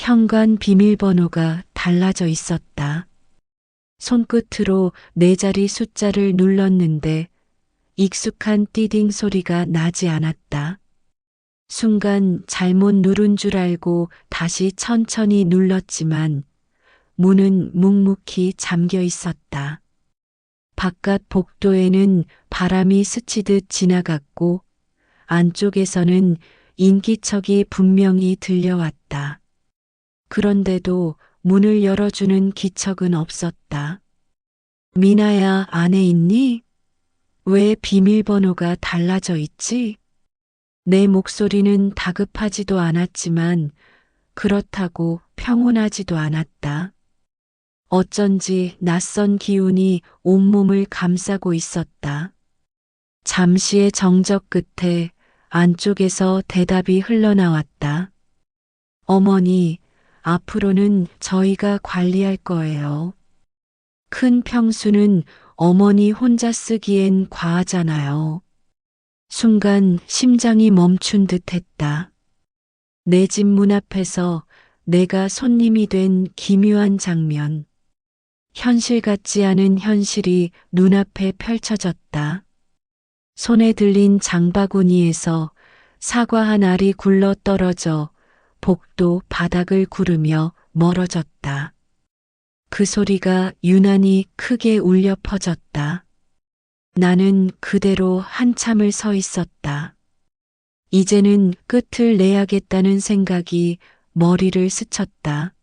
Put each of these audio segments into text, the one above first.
현관 비밀번호가 달라져 있었다. 손끝으로 4자리 숫자를 눌렀는데 익숙한 띠딩 소리가 나지 않았다. 순간 잘못 누른 줄 알고 다시 천천히 눌렀지만 문은 묵묵히 잠겨 있었다. 바깥 복도에는 바람이 스치듯 지나갔고 안쪽에서는 인기척이 분명히 들려왔다. 그런데도 문을 열어주는 기척은 없었다. 미나야, 안에 있니? 왜 비밀번호가 달라져 있지? 내 목소리는 다급하지도 않았지만 그렇다고 평온하지도 않았다. 어쩐지 낯선 기운이 온몸을 감싸고 있었다. 잠시의 정적 끝에 안쪽에서 대답이 흘러나왔다. 어머니, 앞으로는 저희가 관리할 거예요. 큰 평수는 어머니 혼자 쓰기엔 과하잖아요. 순간 심장이 멈춘 듯 했다. 내 집 문 앞에서 내가 손님이 된 기묘한 장면. 현실 같지 않은 현실이 눈앞에 펼쳐졌다. 손에 들린 장바구니에서 사과 한 알이 굴러 떨어져 복도 바닥을 구르며 멀어졌다. 그 소리가 유난히 크게 울려 퍼졌다. 나는 그대로 한참을 서 있었다. 이제는 끝을 내야겠다는 생각이 머리를 스쳤다.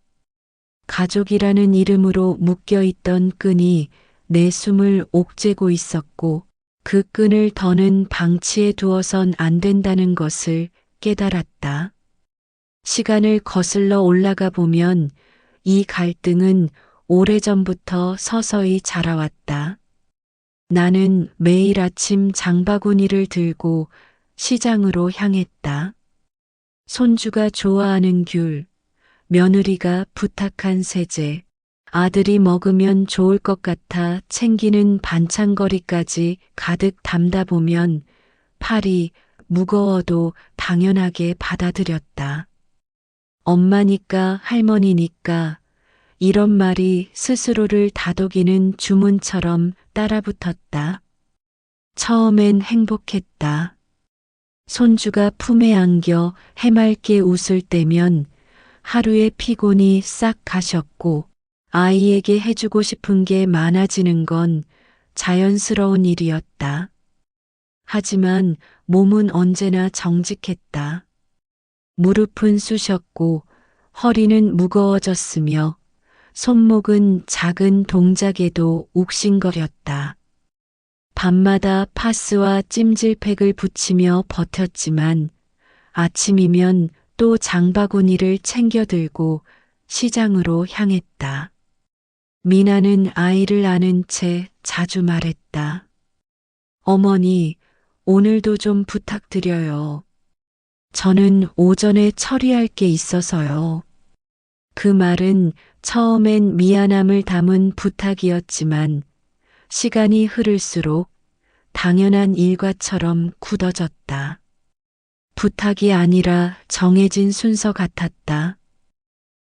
가족이라는 이름으로 묶여있던 끈이 내 숨을 옥죄고 있었고 그 끈을 더는 방치해 두어선 안 된다는 것을 깨달았다. 시간을 거슬러 올라가 보면 이 갈등은 오래전부터 서서히 자라왔다. 나는 매일 아침 장바구니를 들고 시장으로 향했다. 손주가 좋아하는 귤, 며느리가 부탁한 세제, 아들이 먹으면 좋을 것 같아 챙기는 반찬거리까지 가득 담다 보면 팔이 무거워도 당연하게 받아들였다. 엄마니까 할머니니까 이런 말이 스스로를 다독이는 주문처럼 따라붙었다. 처음엔 행복했다. 손주가 품에 안겨 해맑게 웃을 때면 하루의 피곤이 싹 가셨고 아이에게 해주고 싶은 게 많아지는 건 자연스러운 일이었다. 하지만 몸은 언제나 정직했다. 무릎은 쑤셨고 허리는 무거워졌으며 손목은 작은 동작에도 욱신거렸다. 밤마다 파스와 찜질팩을 붙이며 버텼지만 아침이면 또 장바구니를 챙겨 들고 시장으로 향했다. 미나는 아이를 안은 채 자주 말했다. 어머니, 오늘도 좀 부탁드려요. 저는 오전에 처리할 게 있어서요. 그 말은 처음엔 미안함을 담은 부탁이었지만 시간이 흐를수록 당연한 일과처럼 굳어졌다. 부탁이 아니라 정해진 순서 같았다.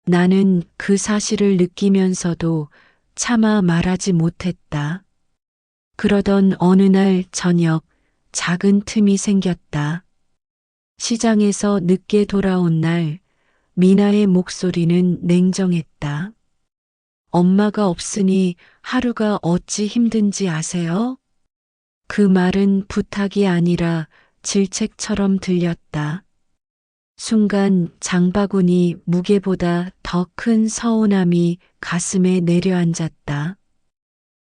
나는 그 사실을 느끼면서도 차마 말하지 못했다. 그러던 어느 날 저녁 작은 틈이 생겼다. 시장에서 늦게 돌아온 날 미나의 목소리는 냉정했다. 엄마가 없으니 하루가 어찌 힘든지 아세요? 그 말은 부탁이 아니라 질책처럼 들렸다. 순간 장바구니 무게보다 더 큰 서운함이 가슴에 내려앉았다.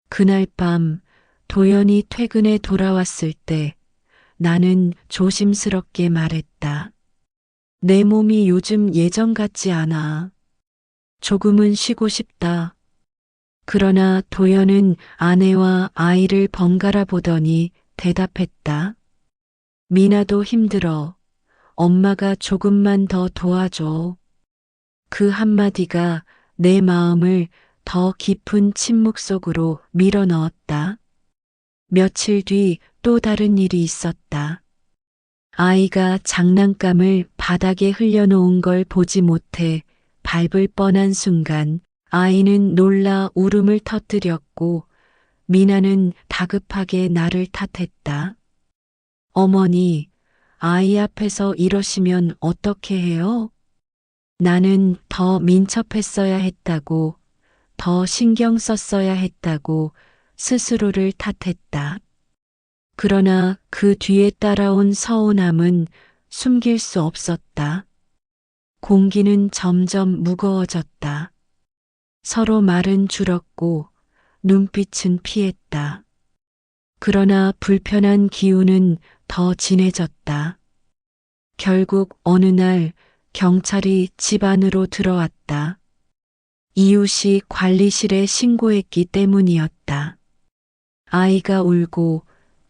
그날 밤 도연이 퇴근해 돌아왔을 때 나는 조심스럽게 말했다. 내 몸이 요즘 예전 같지 않아. 조금은 쉬고 싶다. 그러나 도연은 아내와 아이를 번갈아 보더니 대답했다. 미나도 힘들어. 엄마가 조금만 더 도와줘. 그 한마디가 내 마음을 더 깊은 침묵 속으로 밀어 넣었다. 며칠 뒤 또 다른 일이 있었다. 아이가 장난감을 바닥에 흘려놓은 걸 보지 못해 밟을 뻔한 순간 아이는 놀라 울음을 터뜨렸고 미나는 다급하게 나를 탓했다. 어머니, 아이 앞에서 이러시면 어떻게 해요? 나는 더 민첩했어야 했다고, 더 신경 썼어야 했다고 스스로를 탓했다. 그러나 그 뒤에 따라온 서운함은 숨길 수 없었다. 공기는 점점 무거워졌다. 서로 말은 줄었고 눈빛은 피했다. 그러나 불편한 기운은 더 진해졌다. 결국 어느 날 경찰이 집 안으로 들어왔다. 이웃이 관리실에 신고했기 때문이었다. 아이가 울고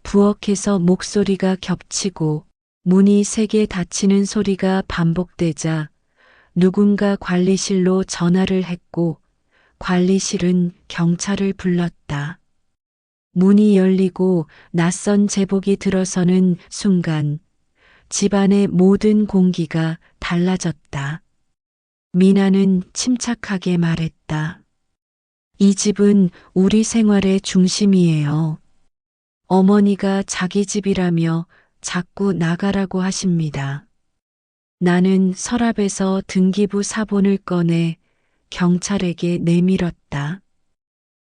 부엌에서 목소리가 겹치고 문이 세게 닫히는 소리가 반복되자 누군가 관리실로 전화를 했고 관리실은 경찰을 불렀다. 문이 열리고 낯선 제복이 들어서는 순간 집안의 모든 공기가 달라졌다. 미나는 침착하게 말했다. 이 집은 우리 생활의 중심이에요. 어머니가 자기 집이라며 자꾸 나가라고 하십니다. 나는 서랍에서 등기부 사본을 꺼내 경찰에게 내밀었다.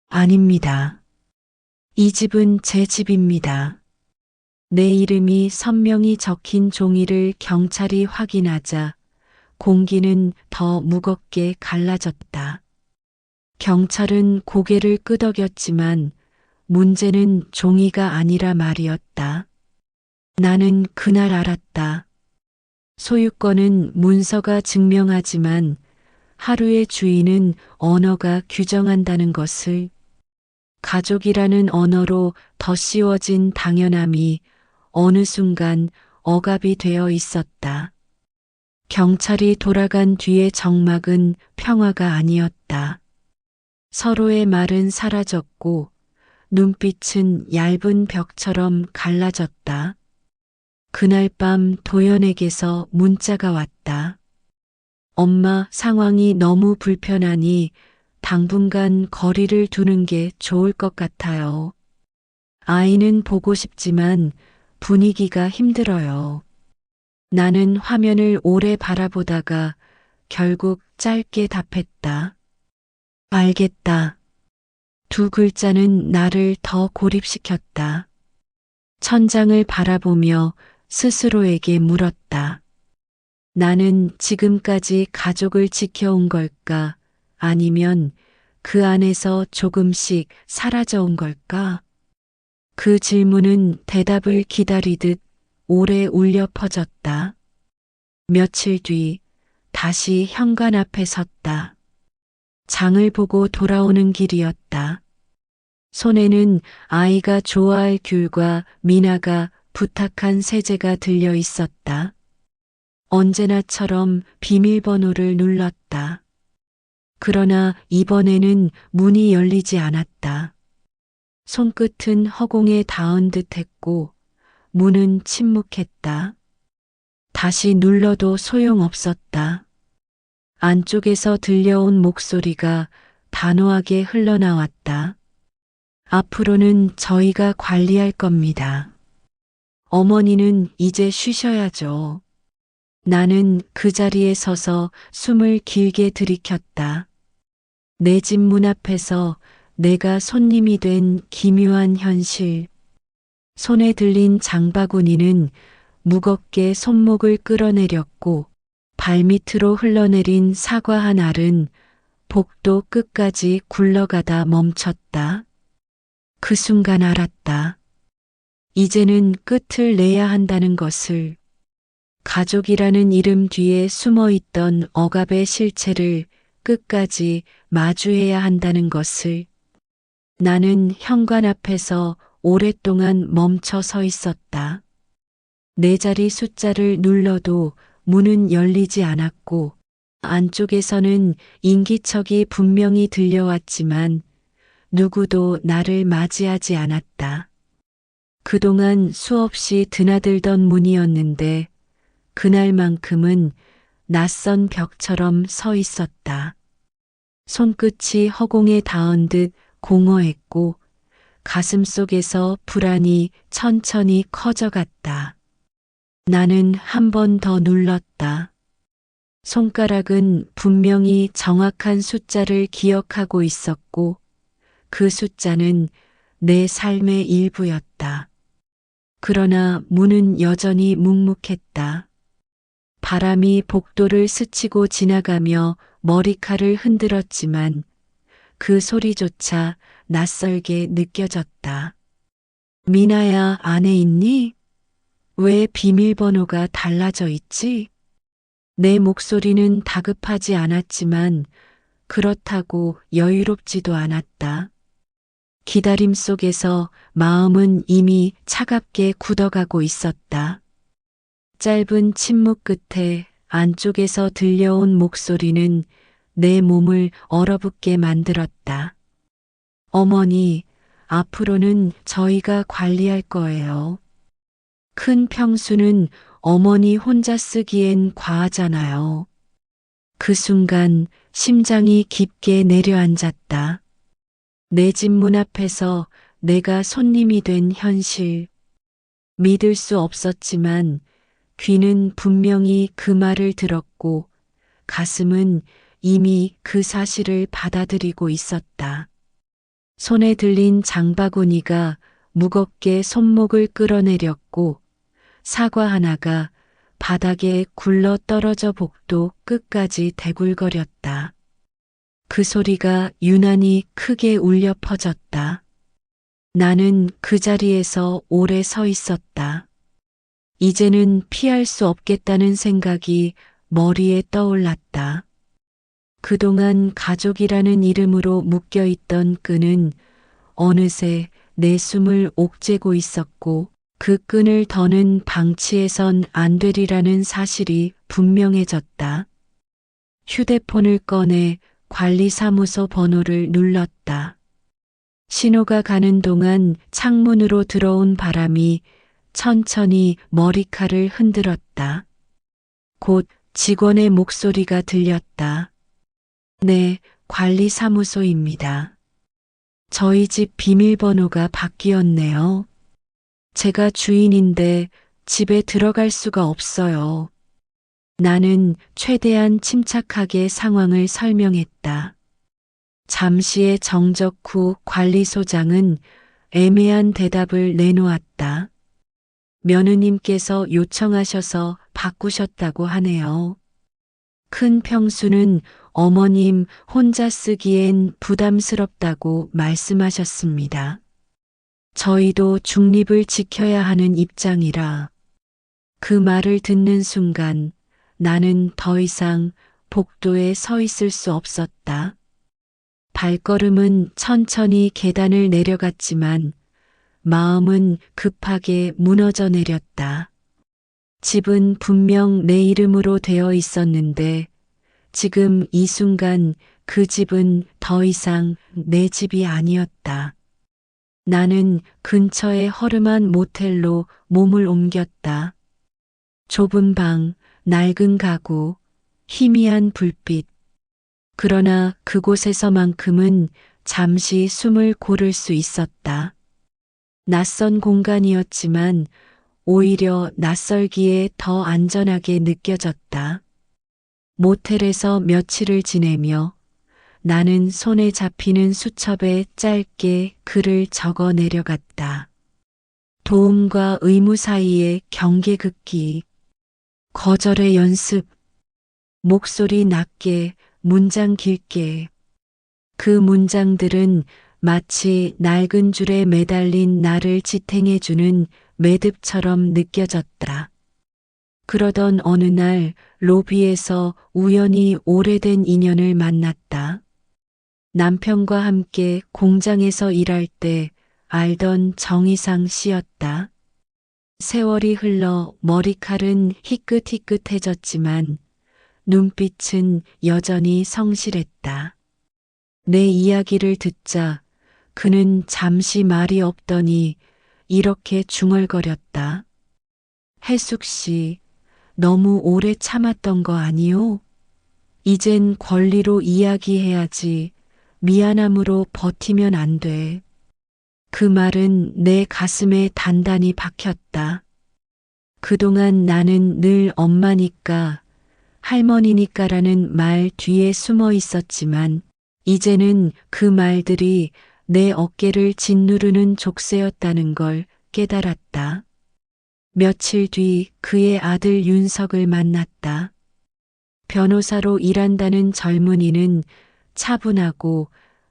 아닙니다. 이 집은 제 집입니다. 내 이름이 선명히 적힌 종이를 경찰이 확인하자 공기는 더 무겁게 갈라졌다. 경찰은 고개를 끄덕였지만 문제는 종이가 아니라 말이었다. 나는 그날 알았다. 소유권은 문서가 증명하지만 하루의 주인은 언어가 규정한다는 것을. 가족이라는 언어로 덧씌워진 당연함이 어느 순간 억압이 되어 있었다. 경찰이 돌아간 뒤의 정막은 평화가 아니었다. 서로의 말은 사라졌고 눈빛은 얇은 벽처럼 갈라졌다. 그날 밤 도연에게서 문자가 왔다. 엄마, 상황이 너무 불편하니 당분간 거리를 두는 게 좋을 것 같아요. 아이는 보고 싶지만 분위기가 힘들어요. 나는 화면을 오래 바라보다가 결국 짧게 답했다. 알겠다. 두 글자는 나를 더 고립시켰다. 천장을 바라보며 스스로에게 물었다. 나는 지금까지 가족을 지켜온 걸까? 아니면 그 안에서 조금씩 사라져온 걸까? 그 질문은 대답을 기다리듯 오래 울려 퍼졌다. 며칠 뒤 다시 현관 앞에 섰다. 장을 보고 돌아오는 길이었다. 손에는 아이가 좋아할 귤과 미나가 부탁한 세제가 들려 있었다. 언제나처럼 비밀번호를 눌렀다. 그러나 이번에는 문이 열리지 않았다. 손끝은 허공에 닿은 듯 했고 문은 침묵했다. 다시 눌러도 소용없었다. 안쪽에서 들려온 목소리가 단호하게 흘러나왔다. 앞으로는 저희가 관리할 겁니다. 어머니는 이제 쉬셔야죠. 나는 그 자리에 서서 숨을 길게 들이켰다. 내 집 문 앞에서 내가 손님이 된 기묘한 현실. 손에 들린 장바구니는 무겁게 손목을 끌어내렸고 발밑으로 흘러내린 사과 한 알은 복도 끝까지 굴러가다 멈췄다. 그 순간 알았다. 이제는 끝을 내야 한다는 것을. 가족이라는 이름 뒤에 숨어 있던 억압의 실체를 끝까지 마주해야 한다는 것을. 나는 현관 앞에서 오랫동안 멈춰 서 있었다. 네 자리 숫자를 눌러도 문은 열리지 않았고 안쪽에서는 인기척이 분명히 들려왔지만 누구도 나를 맞이하지 않았다. 그동안 수없이 드나들던 문이었는데 그날만큼은 낯선 벽처럼 서 있었다. 손끝이 허공에 닿은 듯 공허했고 가슴 속에서 불안이 천천히 커져갔다. 나는 한 번 더 눌렀다. 손가락은 분명히 정확한 숫자를 기억하고 있었고 그 숫자는 내 삶의 일부였다. 그러나 문은 여전히 묵묵했다. 바람이 복도를 스치고 지나가며 머리칼을 흔들었지만 그 소리조차 낯설게 느껴졌다. 미나야, 안에 있니? 왜 비밀번호가 달라져 있지? 내 목소리는 다급하지 않았지만 그렇다고 여유롭지도 않았다. 기다림 속에서 마음은 이미 차갑게 굳어가고 있었다. 짧은 침묵 끝에 안쪽에서 들려온 목소리는 내 몸을 얼어붙게 만들었다. 어머니, 앞으로는 저희가 관리할 거예요. 큰 평수는 어머니 혼자 쓰기엔 과하잖아요. 그 순간 심장이 깊게 내려앉았다. 내 집 문 앞에서 내가 손님이 된 현실. 믿을 수 없었지만 귀는 분명히 그 말을 들었고 가슴은 이미 그 사실을 받아들이고 있었다. 손에 들린 장바구니가 무겁게 손목을 끌어내렸고 사과 하나가 바닥에 굴러 떨어져 복도 끝까지 대굴거렸다. 그 소리가 유난히 크게 울려 퍼졌다. 나는 그 자리에서 오래 서 있었다. 이제는 피할 수 없겠다는 생각이 머리에 떠올랐다. 그동안 가족이라는 이름으로 묶여있던 끈은 어느새 내 숨을 옥죄고 있었고 그 끈을 더는 방치해선 안 되리라는 사실이 분명해졌다. 휴대폰을 꺼내 관리사무소 번호를 눌렀다. 신호가 가는 동안 창문으로 들어온 바람이 천천히 머리칼을 흔들었다. 곧 직원의 목소리가 들렸다. 네, 관리사무소입니다. 저희 집 비밀번호가 바뀌었네요. 제가 주인인데 집에 들어갈 수가 없어요. 나는 최대한 침착하게 상황을 설명했다. 잠시의 정적 후 관리소장은 애매한 대답을 내놓았다. 며느님께서 요청하셔서 바꾸셨다고 하네요. 큰 평수는 어머님 혼자 쓰기엔 부담스럽다고 말씀하셨습니다. 저희도 중립을 지켜야 하는 입장이라. 그 말을 듣는 순간 나는 더 이상 복도에 서 있을 수 없었다. 발걸음은 천천히 계단을 내려갔지만 마음은 급하게 무너져 내렸다. 집은 분명 내 이름으로 되어 있었는데 지금 이 순간 그 집은 더 이상 내 집이 아니었다. 나는 근처의 허름한 모텔로 몸을 옮겼다. 좁은 방, 낡은 가구, 희미한 불빛. 그러나 그곳에서만큼은 잠시 숨을 고를 수 있었다. 낯선 공간이었지만 오히려 낯설기에 더 안전하게 느껴졌다. 모텔에서 며칠을 지내며 나는 손에 잡히는 수첩에 짧게 글을 적어 내려갔다. 도움과 의무 사이의 경계 긋기, 거절의 연습, 목소리 낮게, 문장 길게. 그 문장들은 마치 낡은 줄에 매달린 나를 지탱해주는 매듭처럼 느껴졌다. 그러던 어느 날 로비에서 우연히 오래된 인연을 만났다. 남편과 함께 공장에서 일할 때 알던 정희상 씨였다. 세월이 흘러 머리칼은 희끗희끗해졌지만 눈빛은 여전히 성실했다. 내 이야기를 듣자 그는 잠시 말이 없더니 이렇게 중얼거렸다. 혜숙 씨, 너무 오래 참았던 거 아니오? 이젠 권리로 이야기해야지. 미안함으로 버티면 안 돼. 그 말은 내 가슴에 단단히 박혔다. 그동안 나는 늘 엄마니까, 할머니니까라는 말 뒤에 숨어 있었지만, 이제는 그 말들이 내 어깨를 짓누르는 족쇄였다는 걸 깨달았다. 며칠 뒤 그의 아들 윤석을 만났다. 변호사로 일한다는 젊은이는 차분하고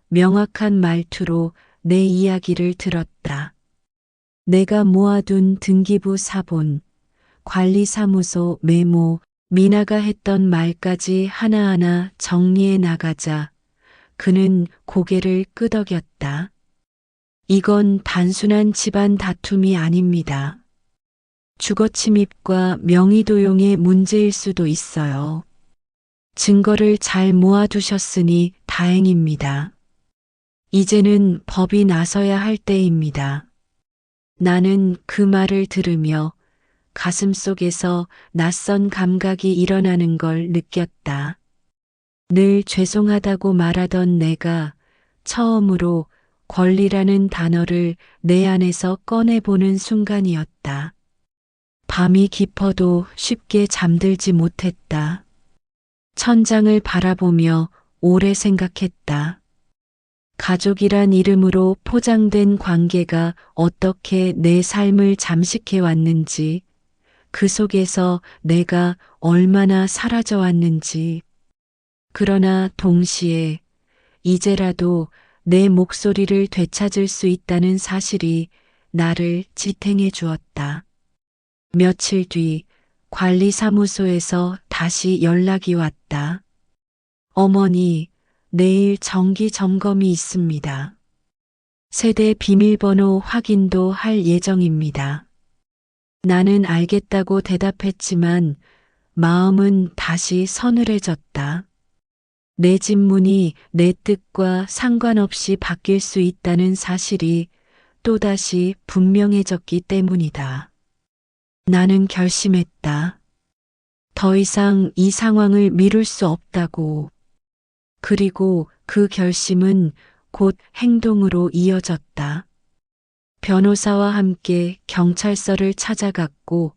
명확한 말투로 내 이야기를 들었다. 내가 모아둔 등기부 사본, 관리사무소 메모, 미나가 했던 말까지 하나하나 정리해 나가자 그는 고개를 끄덕였다. 이건 단순한 집안 다툼이 아닙니다. 주거침입과 명의도용의 문제일 수도 있어요. 증거를 잘 모아두셨으니 다행입니다. 이제는 법이 나서야 할 때입니다. 나는 그 말을 들으며 가슴속에서 낯선 감각이 일어나는 걸 느꼈다. 늘 죄송하다고 말하던 내가 처음으로 권리라는 단어를 내 안에서 꺼내보는 순간이었다. 밤이 깊어도 쉽게 잠들지 못했다. 천장을 바라보며 오래 생각했다. 가족이란 이름으로 포장된 관계가 어떻게 내 삶을 잠식해 왔는지, 그 속에서 내가 얼마나 사라져 왔는지. 그러나 동시에 이제라도 내 목소리를 되찾을 수 있다는 사실이 나를 지탱해 주었다. 며칠 뒤 관리사무소에서 다시 연락이 왔다. 어머니, 내일 정기 점검이 있습니다. 세대 비밀번호 확인도 할 예정입니다. 나는 알겠다고 대답했지만 마음은 다시 서늘해졌다. 내 집 문이 내 뜻과 상관없이 바뀔 수 있다는 사실이 또다시 분명해졌기 때문이다. 나는 결심했다. 더 이상 이 상황을 미룰 수 없다고. 그리고 그 결심은 곧 행동으로 이어졌다. 변호사와 함께 경찰서를 찾아갔고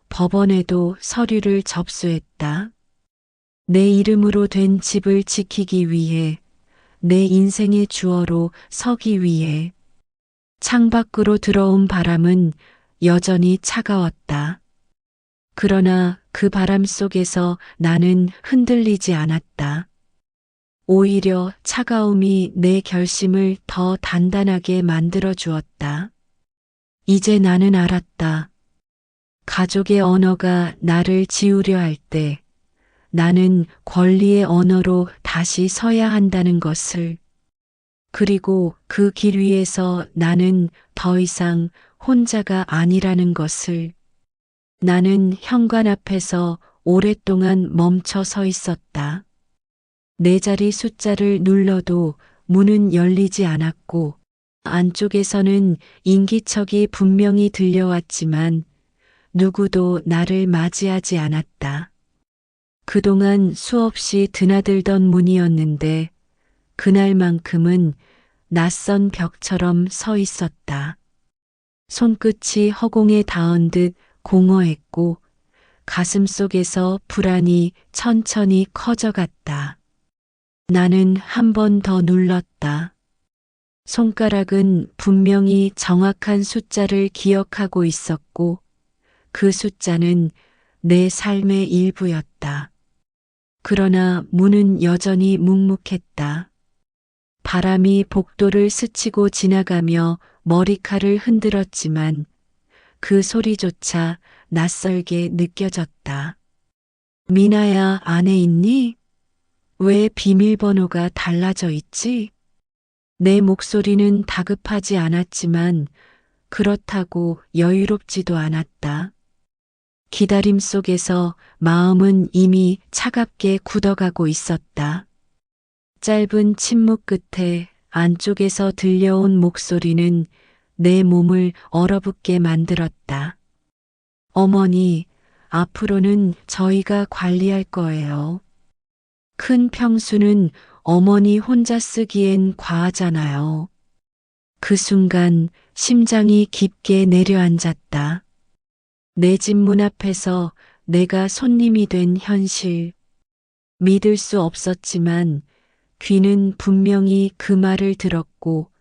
법원에도 서류를 접수했다. 내 이름으로 된 집을 지키기 위해, 내 인생의 주어로 서기 위해. 창밖으로 들어온 바람은 여전히 차가웠다. 그러나 그 바람 속에서 나는 흔들리지 않았다. 오히려 차가움이 내 결심을 더 단단하게 만들어 주었다. 이제 나는 알았다. 가족의 언어가 나를 지우려 할 때 나는 권리의 언어로 다시 서야 한다는 것을. 그리고 그 길 위에서 나는 더 이상 혼자가 아니라는 것을. 나는 현관 앞에서 오랫동안 멈춰 서 있었다. 네 자리 숫자를 눌러도 문은 열리지 않았고 안쪽에서는 인기척이 분명히 들려왔지만 누구도 나를 맞이하지 않았다. 그동안 수없이 드나들던 문이었는데 그날만큼은 낯선 벽처럼 서 있었다. 손끝이 허공에 닿은 듯 공허했고 가슴 속에서 불안이 천천히 커져갔다. 나는 한 번 더 눌렀다. 손가락은 분명히 정확한 숫자를 기억하고 있었고 그 숫자는 내 삶의 일부였다. 그러나 문은 여전히 묵묵했다. 바람이 복도를 스치고 지나가며 머리칼을 흔들었지만 그 소리조차 낯설게 느껴졌다. 미나야, 안에 있니? 왜 비밀번호가 달라져 있지? 내 목소리는 다급하지 않았지만 그렇다고 여유롭지도 않았다. 기다림 속에서 마음은 이미 차갑게 굳어가고 있었다. 짧은 침묵 끝에 안쪽에서 들려온 목소리는 내 몸을 얼어붙게 만들었다. 어머니, 앞으로는 저희가 관리할 거예요. 큰 평수는 어머니 혼자 쓰기엔 과하잖아요. 그 순간 심장이 깊게 내려앉았다. 내 집 문 앞에서 내가 손님이 된 현실. 믿을 수 없었지만 귀는 분명히 그 말을 들었고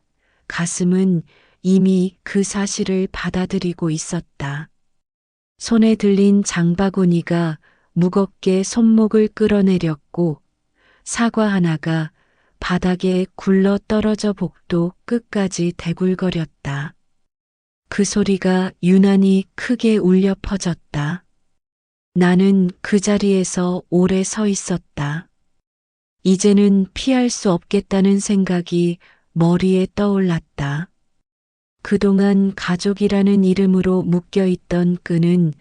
가슴은 이미 그 사실을 받아들이고 있었다. 손에 들린 장바구니가 무겁게 손목을 끌어내렸고 사과 하나가 바닥에 굴러 떨어져 복도 끝까지 대굴거렸다. 그 소리가 유난히 크게 울려 퍼졌다. 나는 그 자리에서 오래 서 있었다. 이제는 피할 수 없겠다는 생각이 머리에 떠올랐다. 그동안 가족이라는 이름으로 묶여있던 끈은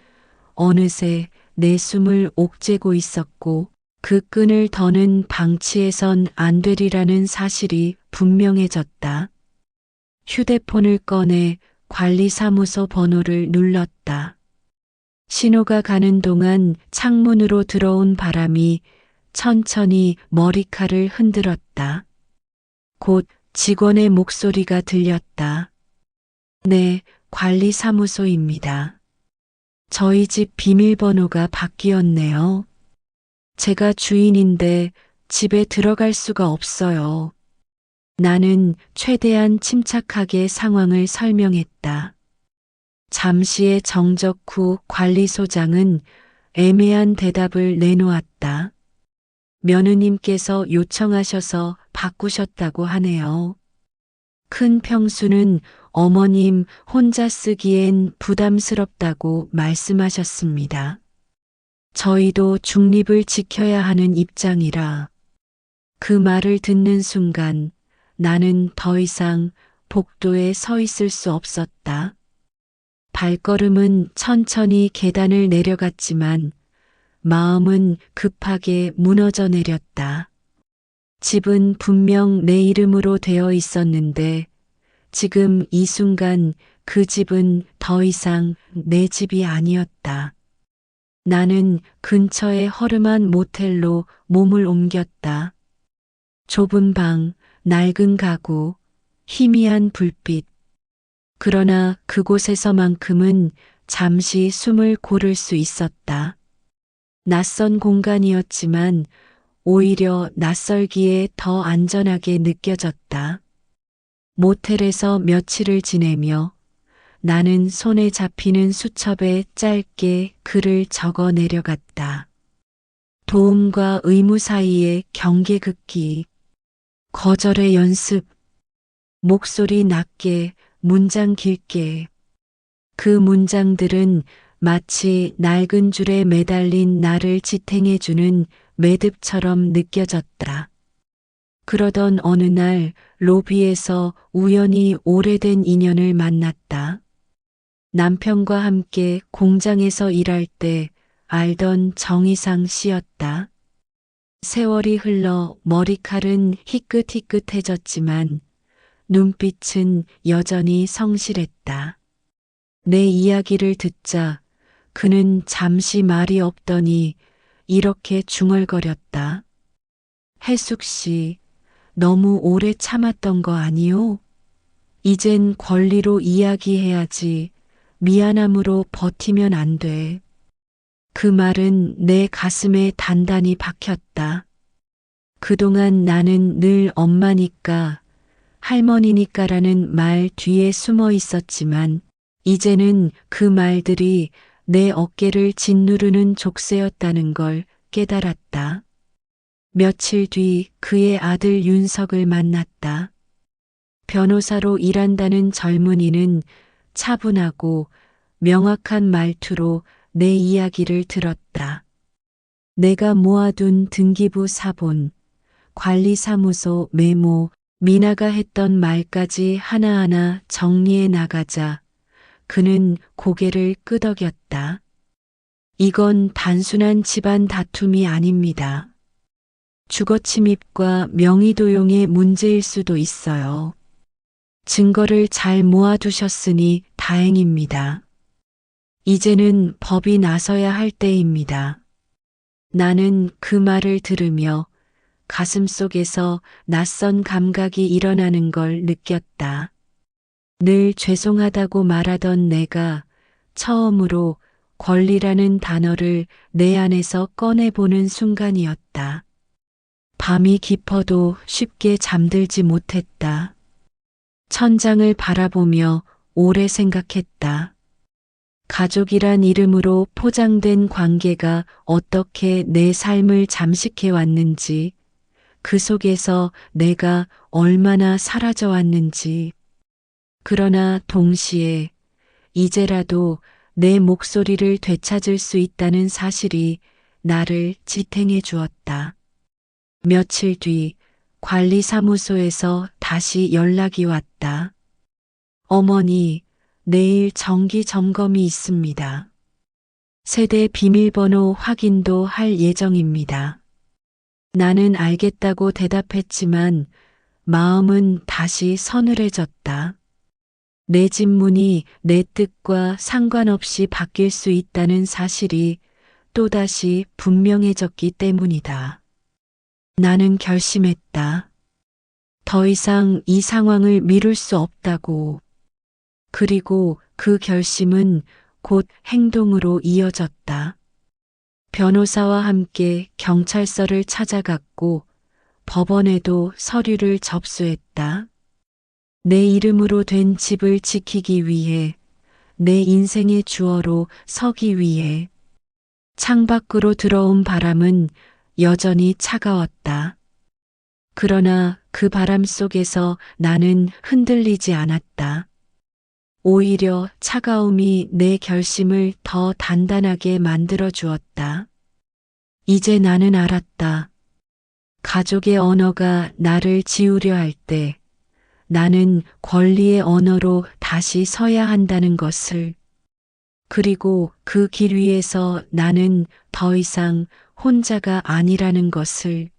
어느새 내 숨을 옥죄고 있었고 그 끈을 더는 방치해선 안 되리라는 사실이 분명해졌다. 휴대폰을 꺼내 관리사무소 번호를 눌렀다. 신호가 가는 동안 창문으로 들어온 바람이 천천히 머리카락을 흔들었다. 곧 직원의 목소리가 들렸다. 네, 관리사무소입니다. 저희 집 비밀번호가 바뀌었네요. 제가 주인인데 집에 들어갈 수가 없어요. 나는 최대한 침착하게 상황을 설명했다. 잠시의 정적 후 관리소장은 애매한 대답을 내놓았다. 며느님께서 요청하셔서 바꾸셨다고 하네요. 큰 평수는 어머님 혼자 쓰기엔 부담스럽다고 말씀하셨습니다. 저희도 중립을 지켜야 하는 입장이라. 그 말을 듣는 순간 나는 더 이상 복도에 서 있을 수 없었다. 발걸음은 천천히 계단을 내려갔지만 마음은 급하게 무너져 내렸다. 집은 분명 내 이름으로 되어 있었는데 지금 이 순간 그 집은 더 이상 내 집이 아니었다. 나는 근처의 허름한 모텔로 몸을 옮겼다. 좁은 방, 낡은 가구, 희미한 불빛. 그러나 그곳에서만큼은 잠시 숨을 고를 수 있었다. 낯선 공간이었지만 오히려 낯설기에 더 안전하게 느껴졌다. 모텔에서 며칠을 지내며 나는 손에 잡히는 수첩에 짧게 글을 적어 내려갔다. 도움과 의무 사이의 경계 긋기, 거절의 연습, 목소리 낮게, 문장 길게. 그 문장들은 마치 낡은 줄에 매달린 나를 지탱해주는 매듭처럼 느껴졌다. 그러던 어느 날 로비에서 우연히 오래된 인연을 만났다. 남편과 함께 공장에서 일할 때 알던 정희상 씨였다. 세월이 흘러 머리칼은 희끗희끗해졌지만 눈빛은 여전히 성실했다. 내 이야기를 듣자 그는 잠시 말이 없더니 이렇게 중얼거렸다. 혜숙 씨, 너무 오래 참았던 거 아니요? 이젠 권리로 이야기해야지. 미안함으로 버티면 안 돼. 그 말은 내 가슴에 단단히 박혔다. 그동안 나는 늘 엄마니까, 할머니니까라는 말 뒤에 숨어 있었지만, 이제는 그 말들이 내 어깨를 짓누르는 족쇄였다는 걸 깨달았다. 며칠 뒤 그의 아들 윤석을 만났다. 변호사로 일한다는 젊은이는 차분하고 명확한 말투로 내 이야기를 들었다. 내가 모아둔 등기부 사본, 관리사무소 메모, 미나가 했던 말까지 하나하나 정리해 나가자 그는 고개를 끄덕였다. 이건 단순한 집안 다툼이 아닙니다. 주거침입과 명의도용의 문제일 수도 있어요. 증거를 잘 모아두셨으니 다행입니다. 이제는 법이 나서야 할 때입니다. 나는 그 말을 들으며 가슴 속에서 낯선 감각이 일어나는 걸 느꼈다. 늘 죄송하다고 말하던 내가 처음으로 권리라는 단어를 내 안에서 꺼내보는 순간이었다. 밤이 깊어도 쉽게 잠들지 못했다. 천장을 바라보며 오래 생각했다. 가족이란 이름으로 포장된 관계가 어떻게 내 삶을 잠식해 왔는지, 그 속에서 내가 얼마나 사라져 왔는지. 그러나 동시에 이제라도 내 목소리를 되찾을 수 있다는 사실이 나를 지탱해 주었다. 며칠 뒤 관리사무소에서 다시 연락이 왔다. 어머니, 내일 정기 점검이 있습니다. 세대 비밀번호 확인도 할 예정입니다. 나는 알겠다고 대답했지만 마음은 다시 서늘해졌다. 내 집 문이 내 뜻과 상관없이 바뀔 수 있다는 사실이 또다시 분명해졌기 때문이다. 나는 결심했다. 더 이상 이 상황을 미룰 수 없다고. 그리고 그 결심은 곧 행동으로 이어졌다. 변호사와 함께 경찰서를 찾아갔고 법원에도 서류를 접수했다. 내 이름으로 된 집을 지키기 위해, 내 인생의 주어로 서기 위해. 창밖으로 들어온 바람은 여전히 차가웠다. 그러나 그 바람 속에서 나는 흔들리지 않았다. 오히려 차가움이 내 결심을 더 단단하게 만들어 주었다. 이제 나는 알았다. 가족의 언어가 나를 지우려 할 때 나는 권리의 언어로 다시 서야 한다는 것을. 그리고 그 길 위에서 나는 더 이상 혼자가 아니라는 것을.